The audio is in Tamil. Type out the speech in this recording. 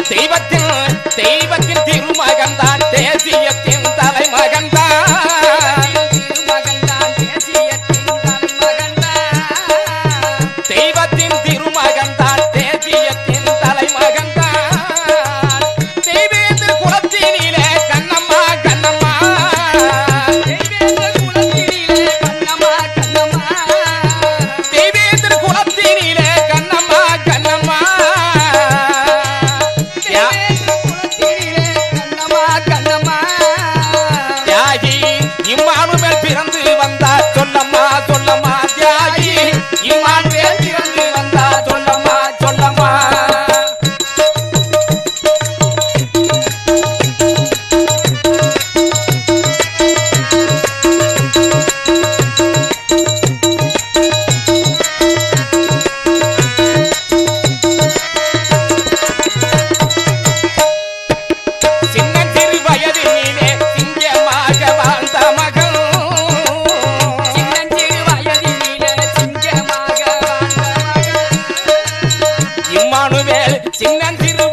தெய்வத்தின் திருமகன்தான் தேசியத்தின் தலைமகன்தான் தெய்வத்தின் திருமகன்தான் தேசியத்தின் தலைமகன்தான் தெய்வேந்திர குலத்தினிலே கண்ணம்மா கண்ணம்மா தெய்வேந்திர குலத்தினிலே கண்ணம்மா கண்ணம்மா தியாகி இம்மானுவேல் பிறந்து வந்தா சொல்லம்மா சொல்லம்மா தியாகி இம்மானுவேல் பிறந்து வந்தா சொல்லம்மா சொல்லம்மா சின்னஞ்சிறு வயதினிலே சிங்கமாக வாழ்ந்த மகன் இம்மானுவேல் சின்னஞ்சிறு